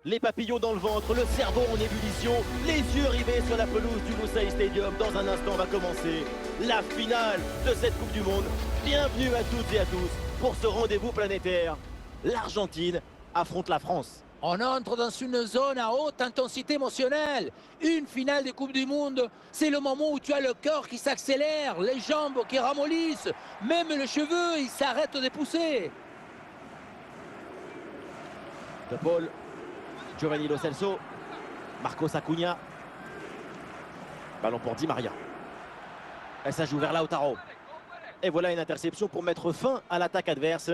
Les papillons dans le ventre, le cerveau en ébullition, les yeux rivés sur la pelouse du Lusail Stadium. Dans un instant va commencer la finale de cette Coupe du Monde. Bienvenue à toutes et à tous pour ce rendez-vous planétaire. L'Argentine affronte la France. On entre dans une zone à haute intensité émotionnelle. Une finale de Coupe du Monde, c'est le moment où tu as le cœur qui s'accélère, les jambes qui ramollissent, même les cheveux, ils s'arrêtent de pousser. De Paul, Giovanni Lo Celso, Marcos Acuna. Ballon pour Di Maria. Et ça joue vers Lautaro. Et voilà une interception pour mettre fin à l'attaque adverse.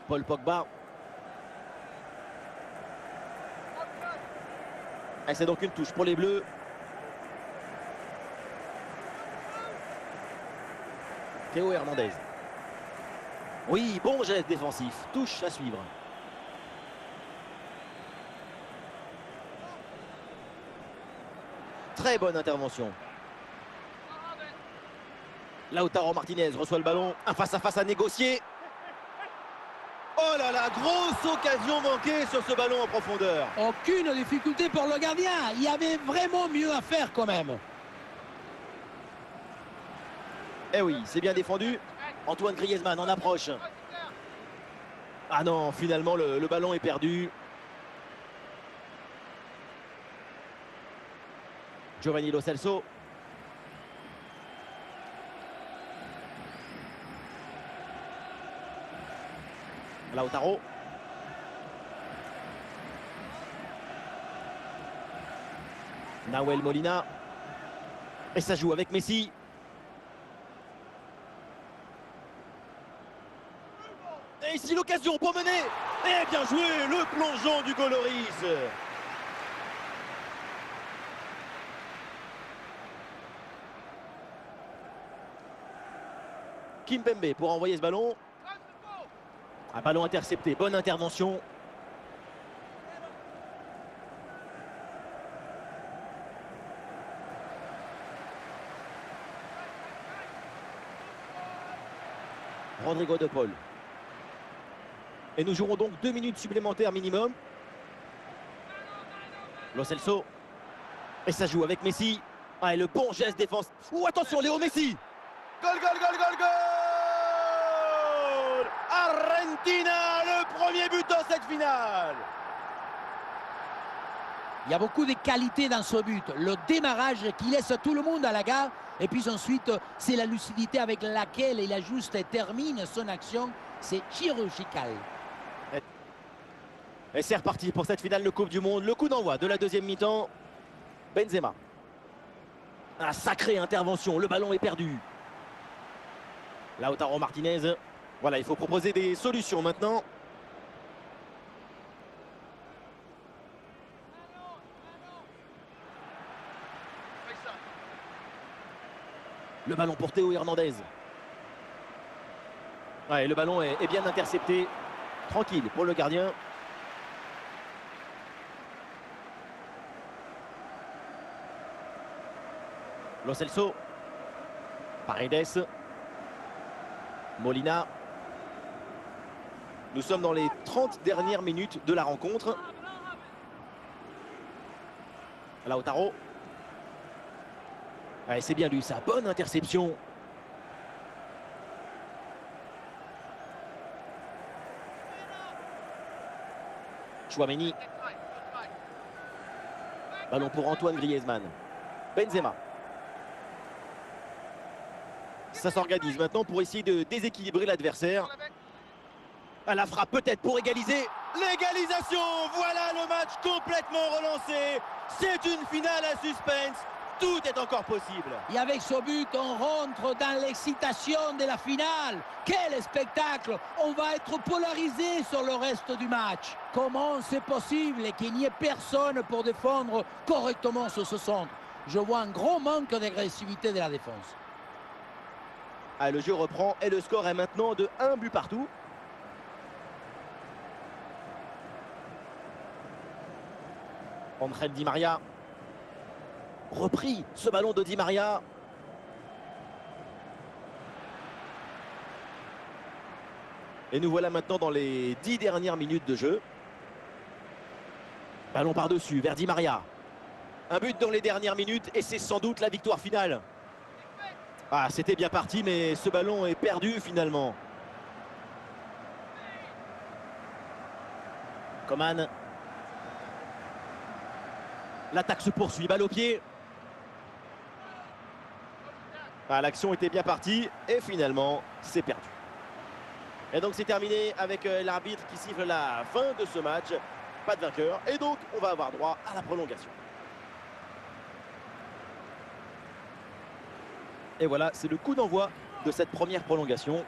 Paul Pogba. Et c'est donc une touche pour les Bleus. Théo Hernandez. Oui, bon geste défensif. Touche à suivre. Très bonne intervention. Lautaro Martinez reçoit le ballon. Un face-à-face à négocier. Oh là là, grosse occasion manquée sur ce ballon en profondeur. Aucune difficulté pour le gardien. Il y avait vraiment mieux à faire quand même. Eh oui, c'est bien défendu. Antoine Griezmann en approche. Ah non, finalement le ballon est perdu. Giovanni Lo Celso. Lautaro. Nahuel Molina. Et ça joue avec Messi. Et ici l'occasion pour mener. Et bien joué, le plongeon du Goloris. Kimpembe pour envoyer ce ballon. Un ballon intercepté, bonne intervention. Rodrigo de Paul. Et nous jouerons donc 2 minutes supplémentaires minimum. Lo Celso. Et ça joue avec Messi. Ah, et le bon geste défense. Ouh, attention, Léo Messi. Goal, goal, goal, goal, goal. Argentina, le premier but dans cette finale. Il y a beaucoup de qualité dans ce but. Le démarrage qui laisse tout le monde à la gare. Et puis ensuite, c'est la lucidité avec laquelle il ajuste et termine son action. C'est chirurgical. Et c'est reparti pour cette finale de Coupe du Monde. Le coup d'envoi de la deuxième mi-temps. Benzema. Un sacré intervention. Le ballon est perdu. Lautaro Martinez. Voilà, il faut proposer des solutions maintenant. Le ballon pour Théo Hernandez. Ouais, le ballon est bien intercepté. Tranquille pour le gardien. Lo Celso. Paredes. Molina. Nous sommes dans les 30 dernières minutes de la rencontre. Lautaro. Ouais, c'est bien lui, sa bonne interception. Chouameni. Ballon pour Antoine Griezmann. Benzema. Ça s'organise maintenant pour essayer de déséquilibrer l'adversaire. À la frappe peut-être pour égaliser. L'égalisation. Voilà le match complètement relancé. C'est une finale à suspense. Tout est encore possible. Et avec ce but, on rentre dans l'excitation de la finale. Quel spectacle! On va être polarisé sur le reste du match. Comment c'est possible qu'il n'y ait personne pour défendre correctement sur ce centre? Je vois un gros manque d'agressivité de la défense. Ah, le jeu reprend et le score est maintenant de 1 but partout. André Di Maria. Repris ce ballon de Di Maria. Et nous voilà maintenant dans les 10 dernières minutes de jeu. Ballon par-dessus vers Di Maria. Un but dans les dernières minutes et c'est sans doute la victoire finale. Ah, c'était bien parti, mais ce ballon est perdu finalement. Coman. L'attaque se poursuit, balle au pied. Ah, l'action était bien partie et finalement, c'est perdu. Et donc c'est terminé avec l'arbitre qui siffle la fin de ce match. Pas de vainqueur et donc on va avoir droit à la prolongation. Et voilà, c'est le coup d'envoi de cette première prolongation.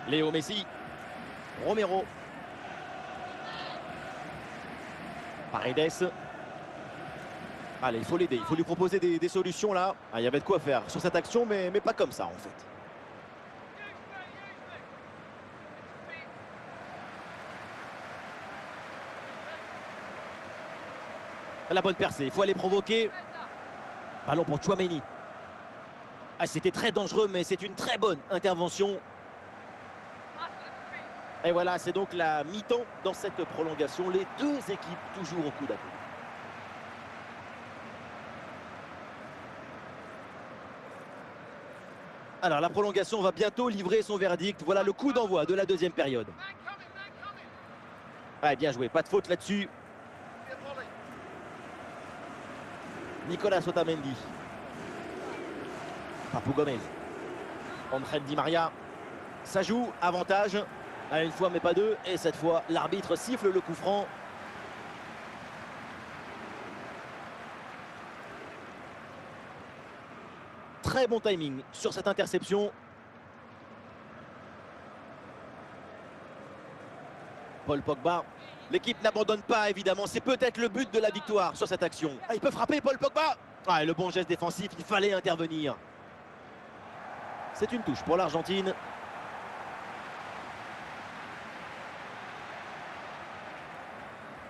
Léo Messi. Romero. Paredes. Allez, il faut l'aider, il faut lui proposer des solutions là. Ah, il y avait de quoi faire sur cette action, mais pas comme ça en fait. La bonne percée, il faut aller provoquer. Ballon pour Tchouaméni. Ah, c'était très dangereux, mais c'est une très bonne intervention. Et voilà, c'est donc la mi-temps dans cette prolongation. Les deux équipes toujours au coude à coude. Alors, la prolongation va bientôt livrer son verdict. Voilà le coup d'envoi de la deuxième période. Ah, bien joué, pas de faute là-dessus. Nicolas Otamendi. Papou Gomez. André Di Maria. Ça joue, avantage. Une fois mais pas deux. Et cette fois, l'arbitre siffle le coup franc. Très bon timing sur cette interception. Paul Pogba. L'équipe n'abandonne pas, évidemment. C'est peut-être le but de la victoire sur cette action. Ah, il peut frapper, Paul Pogba. Ah, et le bon geste défensif, il fallait intervenir. C'est une touche pour l'Argentine.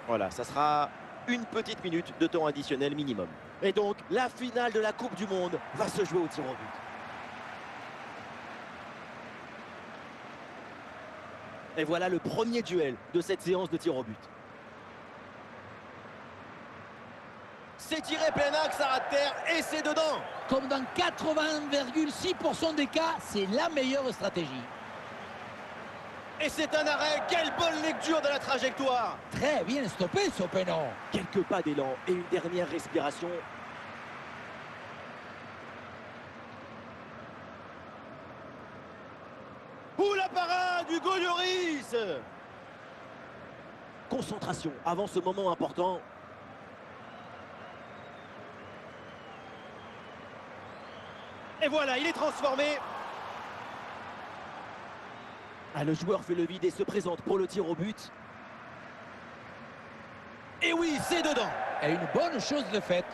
Voilà, ça sera une petite minute de temps additionnel minimum. Et donc, la finale de la Coupe du Monde va se jouer au tir au but. Et voilà le premier duel de cette séance de tir au but. C'est tiré plein axe à ras de terre et c'est dedans. Comme dans 80,6% des cas, c'est la meilleure stratégie. Et c'est un arrêt. Quelle bonne lecture de la trajectoire. Très bien stoppé ce péno. Quelques pas d'élan et une dernière respiration. Ouh, la parade d'Hugo Lloris. Concentration avant ce moment important. Et voilà, il est transformé. Ah, le joueur fait le vide et se présente pour le tir au but. Et oui, c'est dedans. Et une bonne chose de faite.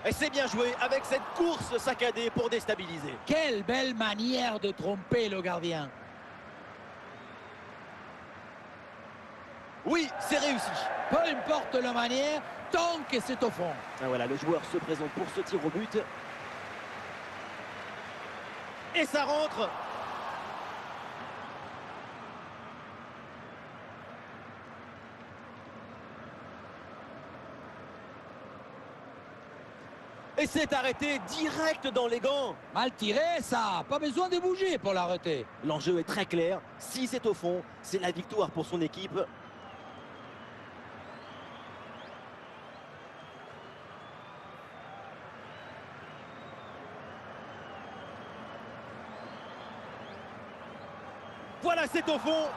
Et c'est bien joué avec cette course saccadée pour déstabiliser. Quelle belle manière de tromper le gardien. Oui, c'est réussi. Peu importe la manière, tant que c'est au fond. Ah, voilà, le joueur se présente pour ce tir au but. Et ça rentre. Et c'est arrêté direct dans les gants. Mal tiré, ça. Pas besoin de bouger pour l'arrêter. L'enjeu est très clair. Si c'est au fond, c'est la victoire pour son équipe. Voilà, c'est au fond.